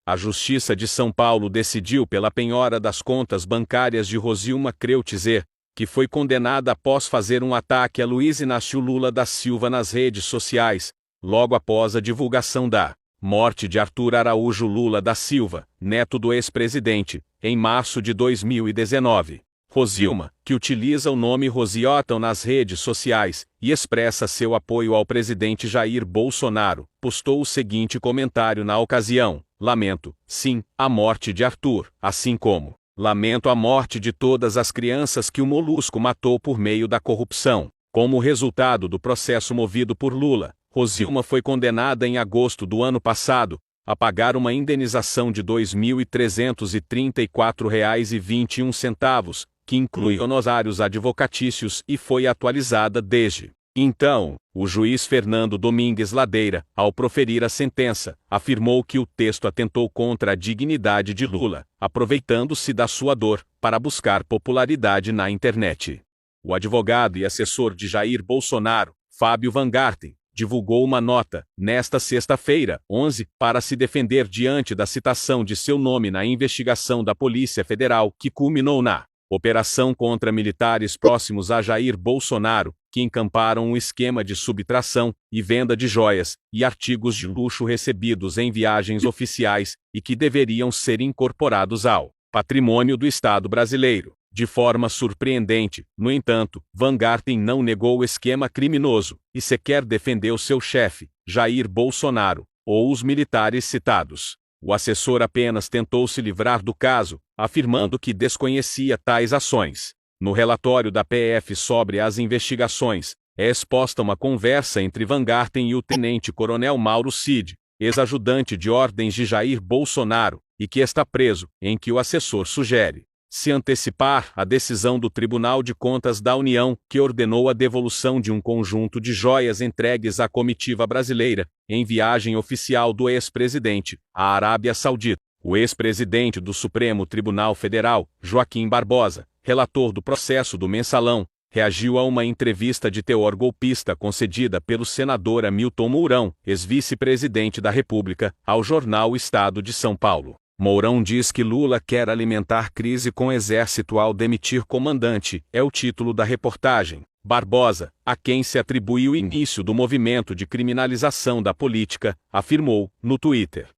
A Justiça de São Paulo decidiu pela penhora das contas bancárias de Rosilma Kreutzer, que foi condenada após fazer um ataque a Luiz Inácio Lula da Silva nas redes sociais, logo após a divulgação da morte de Arthur Araújo Lula da Silva, neto do ex-presidente, em março de 2019. Rosilma, que utiliza o nome Rosiotão nas redes sociais e expressa seu apoio ao presidente Jair Bolsonaro, postou o seguinte comentário na ocasião: "Lamento, sim, a morte de Arthur, assim como lamento a morte de todas as crianças que o Molusco matou por meio da corrupção." Como resultado do processo movido por Lula, Rosilma foi condenada em agosto do ano passado a pagar uma indenização de R$ 2.334,21, que inclui honorários advocatícios e foi atualizada desde então. O juiz Fernando Domingues Ladeira, ao proferir a sentença, afirmou que o texto atentou contra a dignidade de Lula, aproveitando-se da sua dor para buscar popularidade na internet. O advogado e assessor de Jair Bolsonaro, Fábio Van Garten, divulgou uma nota, nesta sexta-feira, 11, para se defender diante da citação de seu nome na investigação da Polícia Federal que culminou na operação contra militares próximos a Jair Bolsonaro, que encamparam um esquema de subtração e venda de joias e artigos de luxo recebidos em viagens oficiais e que deveriam ser incorporados ao patrimônio do Estado brasileiro. De forma surpreendente, no entanto, Van Garten não negou o esquema criminoso e sequer defendeu seu chefe, Jair Bolsonaro, ou os militares citados. O assessor apenas tentou se livrar do caso, afirmando que desconhecia tais ações. No relatório da PF sobre as investigações, é exposta uma conversa entre Van Garten e o tenente-coronel Mauro Cid, ex-ajudante de ordens de Jair Bolsonaro, e que está preso, em que o assessor sugere se antecipar a decisão do Tribunal de Contas da União, que ordenou a devolução de um conjunto de joias entregues à comitiva brasileira, em viagem oficial do ex-presidente, à Arábia Saudita. O ex-presidente do Supremo Tribunal Federal, Joaquim Barbosa, relator do processo do Mensalão, reagiu a uma entrevista de teor golpista concedida pelo senador Hamilton Mourão, ex-vice-presidente da República, ao jornal Estado de São Paulo. Mourão diz que Lula quer alimentar crise com o exército ao demitir comandante, é o título da reportagem. Barbosa, a quem se atribui o início do movimento de criminalização da política, afirmou, no Twitter: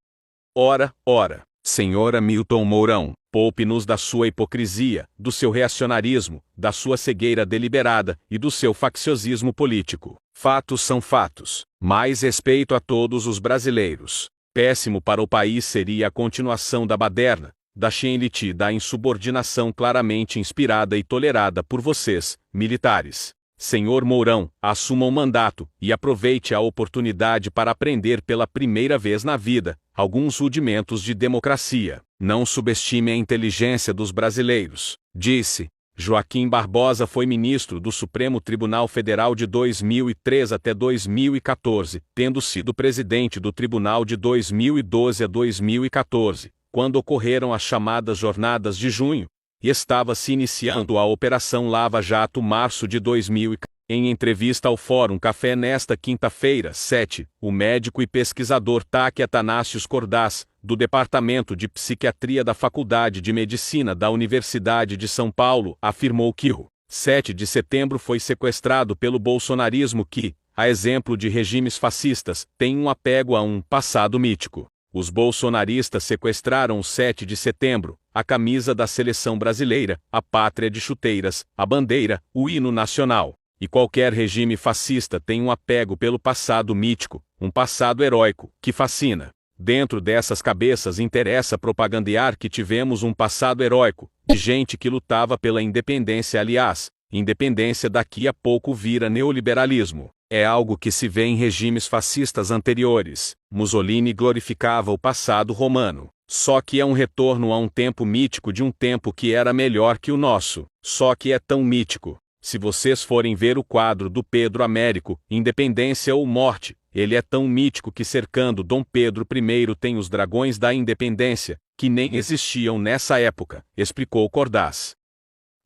Ora, senhor Hamilton Mourão, poupe-nos da sua hipocrisia, do seu reacionarismo, da sua cegueira deliberada e do seu facciosismo político. Fatos são fatos. Mais respeito a todos os brasileiros. Péssimo para o país seria a continuação da baderna, da Xenlit e da insubordinação claramente inspirada e tolerada por vocês, militares. Senhor Mourão, assuma o mandato e aproveite a oportunidade para aprender pela primeira vez na vida alguns rudimentos de democracia. Não subestime a inteligência dos brasileiros, disse. Joaquim Barbosa foi ministro do Supremo Tribunal Federal de 2003 até 2014, tendo sido presidente do tribunal de 2012 a 2014, quando ocorreram as chamadas Jornadas de Junho, e estava se iniciando a Operação Lava Jato março de 2014. Em entrevista ao Fórum Café nesta quinta-feira, 7, o médico e pesquisador Taki Atanasius Cordaz, do Departamento de Psiquiatria da Faculdade de Medicina da Universidade de São Paulo, afirmou que o 7 de setembro foi sequestrado pelo bolsonarismo que, a exemplo de regimes fascistas, tem um apego a um passado mítico. Os bolsonaristas sequestraram o 7 de setembro, a camisa da seleção brasileira, a pátria de chuteiras, a bandeira, o hino nacional. E qualquer regime fascista tem um apego pelo passado mítico, um passado heróico, que fascina. Dentro dessas cabeças interessa propagandear que tivemos um passado heróico, de gente que lutava pela independência. Aliás, independência daqui a pouco vira neoliberalismo. É algo que se vê em regimes fascistas anteriores. Mussolini glorificava o passado romano. Só que é um retorno a um tempo mítico de um tempo que era melhor que o nosso. Só que é tão mítico. Se vocês forem ver o quadro do Pedro Américo, Independência ou Morte, ele é tão mítico que cercando Dom Pedro I tem os dragões da independência, que nem existiam nessa época, explicou Cordaz.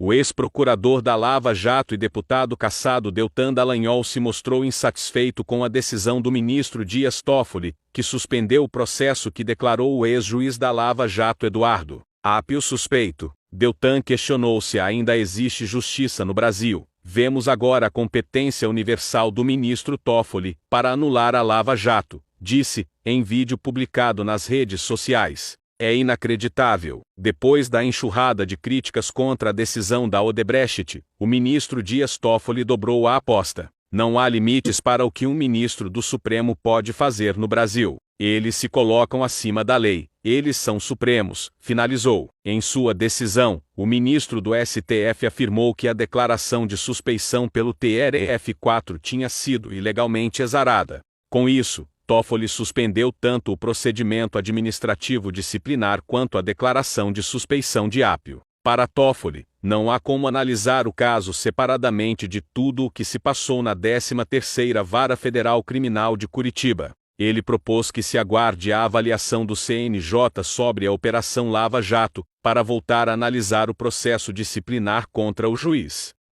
O ex-procurador da Lava Jato e deputado cassado Deltan Dallagnol se mostrou insatisfeito com a decisão do ministro Dias Toffoli, que suspendeu o processo que declarou o ex-juiz da Lava Jato Eduardo Apio suspeito. Deltan questionou se ainda existe justiça no Brasil. Vemos agora a competência universal do ministro Toffoli para anular a Lava Jato, disse, em vídeo publicado nas redes sociais. É inacreditável. Depois da enxurrada de críticas contra a decisão da Odebrecht, o ministro Dias Toffoli dobrou a aposta. Não há limites para o que um ministro do Supremo pode fazer no Brasil. Eles se colocam acima da lei. Eles são supremos, finalizou. Em sua decisão, o ministro do STF afirmou que a declaração de suspeição pelo TRF4 tinha sido ilegalmente exarada. Com isso, Toffoli suspendeu tanto o procedimento administrativo disciplinar quanto a declaração de suspeição de Apio. Para Toffoli, não há como analisar o caso separadamente de tudo o que se passou na 13ª Vara Federal Criminal de Curitiba. Ele propôs que se aguarde a avaliação do CNJ sobre a Operação Lava Jato, para voltar a analisar o processo disciplinar contra o juiz.